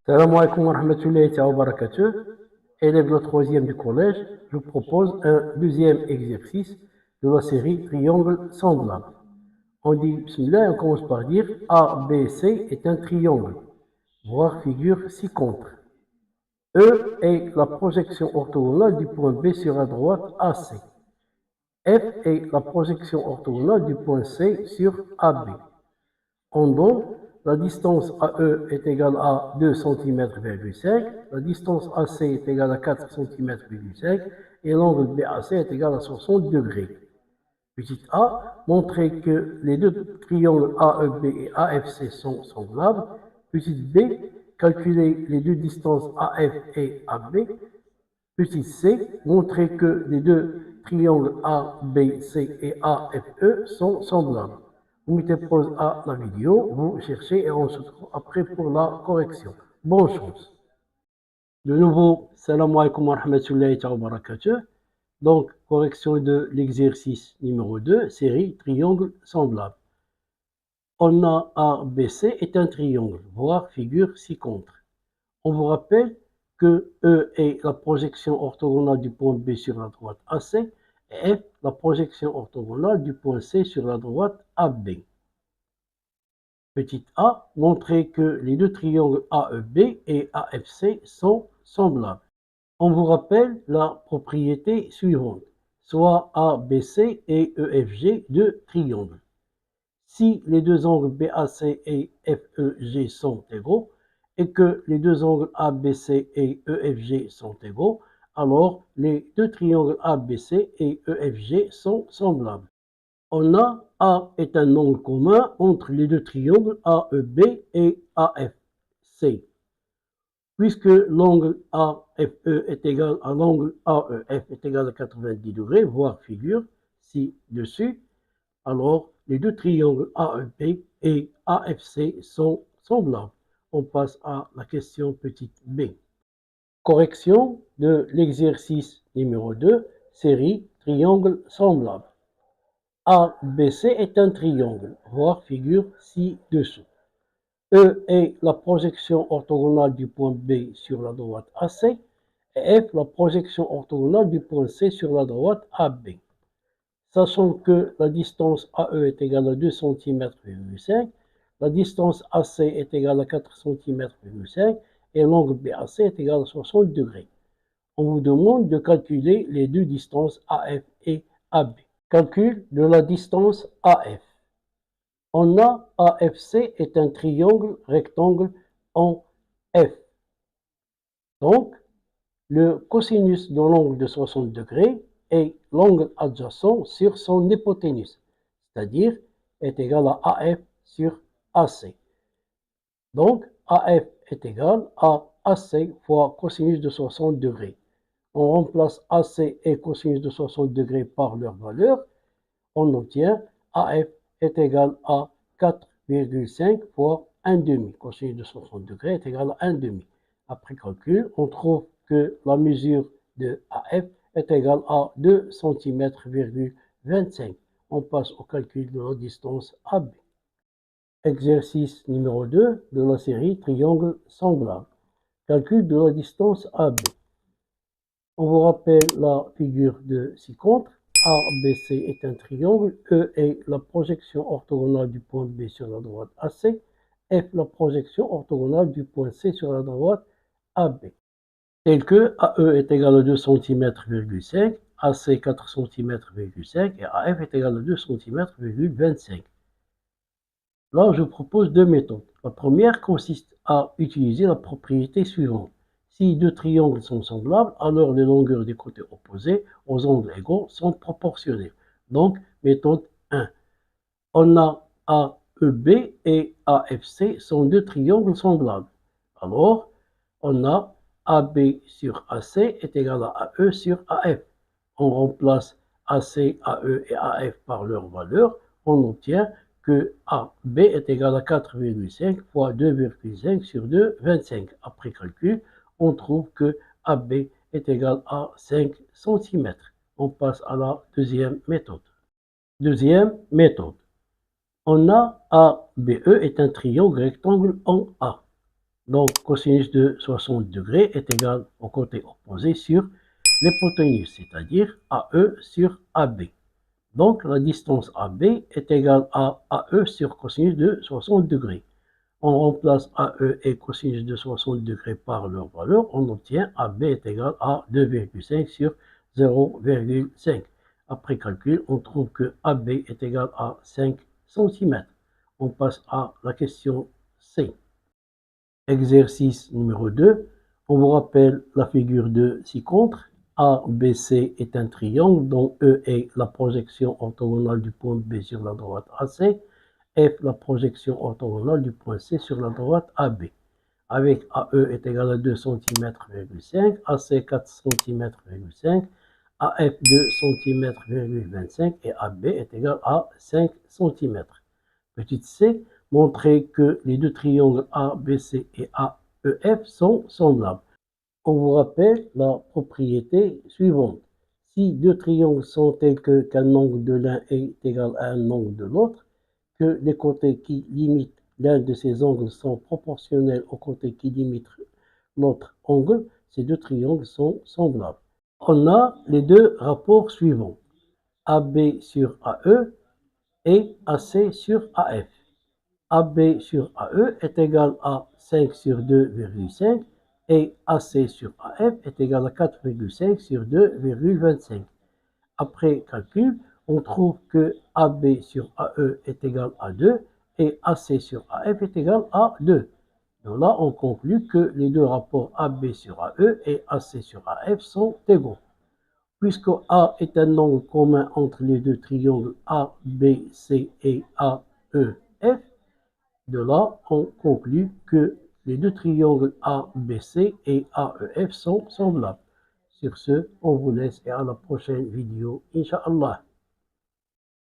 Salam alaikum wa rahmatullahi wa barakatuh. Élève de troisième du collège, je vous propose un deuxième exercice de la série Triangle semblable. On dit Bismillah, on commence par dire ABC est un triangle, voir figure ci-contre. E est la projection orthogonale du point B sur la droite AC. F est la projection orthogonale du point C sur AB. On donne la distance AE est égale à 2 cm,5, la distance AC est égale à 4 cm,5 et l'angle BAC est égal à 60 degrés. Petit a, montrer que les deux triangles AEB et AFC sont semblables. Petit b, calculer les deux distances AF et AB. Petit c, montrer que les deux triangles ABC et AFE sont semblables. Vous mettez pause à la vidéo, vous cherchez et on se retrouve après pour la correction. Bonne chance. De nouveau, salam alaikum wa rahmatullahi wa barakatuh. Donc, correction de l'exercice numéro 2, série triangle semblable. On a ABC est un triangle, voire figure ci-contre. On vous rappelle que E est la projection orthogonale du point B sur la droite AC et F la projection orthogonale du point C sur la droite AB. Petit a, montrer que les deux triangles AEB et AFC sont semblables. On vous rappelle la propriété suivante, soit ABC et EFG deux triangles. Si les deux angles BAC et FEG sont égaux, et que les deux angles ABC et EFG sont égaux, alors les deux triangles ABC et EFG sont semblables. On a A est un angle commun entre les deux triangles AEB et AFC. Puisque l'angle AFE est égal à l'angle AEF est égal à 90 degrés, voire figure ci-dessus, alors les deux triangles AEB et AFC sont semblables. On passe à la question petite b. Correction de l'exercice numéro 2, série triangle semblable. ABC est un triangle, voir figure ci-dessous. E est la projection orthogonale du point B sur la droite AC et F la projection orthogonale du point C sur la droite AB. Sachant que la distance AE est égale à 2 cm,5, la distance AC est égale à 4 cm,5 et l'angle BAC est égal à 60 degrés. On vous demande de calculer les deux distances AF et AB. Calcul de la distance AF. On a AFC est un triangle rectangle en F. Donc, le cosinus de l'angle de 60 degrés est l'angle adjacent sur son hypoténuse, c'est-à-dire est égal à AF sur AC. Donc, AF est égal à AC fois cosinus de 60 degrés. On remplace AC et cosinus de 60 degrés par leur valeur. On obtient AF est égal à 4,5 fois 1,5. Cosinus de 60 degrés est égal à 1,5. Après calcul, on trouve que la mesure de AF est égale à 2 cm,25. On passe au calcul de la distance AB. Exercice numéro 2 de la série triangle semblable. Calcul de la distance AB. On vous rappelle la figure de ci-contre. ABC est un triangle, E est la projection orthogonale du point B sur la droite AC, F la projection orthogonale du point C sur la droite AB. Tel que AE est égal à 2 cm,5, AC 4 cm,5 et AF est égal à 2 cm,25. Là, je propose deux méthodes. La première consiste à utiliser la propriété suivante. Si deux triangles sont semblables, alors les longueurs des côtés opposés aux angles égaux sont proportionnelles. Donc, méthode 1. On a AEB et AFC sont deux triangles semblables. Alors, on a AB sur AC est égal à AE sur AF. On remplace AC, AE et AF par leur valeur. On obtient que AB est égal à 4,5 fois 2,5 sur 2, 25. Après calcul, on trouve que AB est égal à 5 cm. On passe à la deuxième méthode. Deuxième méthode. On a ABE est un triangle rectangle en A. Donc, cosinus de 60 degrés est égal au côté opposé sur l'hypoténuse, c'est-à-dire AE sur AB. Donc, la distance AB est égale à AE sur cosinus de 60 degrés. On remplace AE et cosinus de 60 degrés par leur valeur, on obtient AB est égal à 2,5 sur 0,5. Après calcul, on trouve que AB est égal à 5 cm. On passe à la question C. Exercice numéro 2. On vous rappelle la figure de ci-contre. ABC est un triangle dont E est la projection orthogonale du point B sur la droite AC, F la projection orthogonale du point C sur la droite AB. Avec AE est égal à 2 cm,5, AC 4 cm,5, AF 2 cm,25 et AB est égal à 5 cm. Petite c, montrer que les deux triangles ABC et AEF sont semblables. On vous rappelle la propriété suivante. Si deux triangles sont tels qu'un angle de l'un est égal à un angle de l'autre, que les côtés qui limitent l'un de ces angles sont proportionnels aux côtés qui limitent l'autre angle, ces deux triangles sont semblables. On a les deux rapports suivants. AB sur AE et AC sur AF. AB sur AE est égal à 5 sur 2,5 et AC sur AF est égal à 4,5 sur 2,25. Après calcul, on trouve que AB sur AE est égal à 2 et AC sur AF est égal à 2. Donc là, on conclut que les deux rapports AB sur AE et AC sur AF sont égaux. Puisque A est un angle commun entre les deux triangles ABC et AEF, de là, on conclut que les deux triangles ABC et AEF sont semblables. Sur ce, on vous laisse et à la prochaine vidéo, Inch'Allah.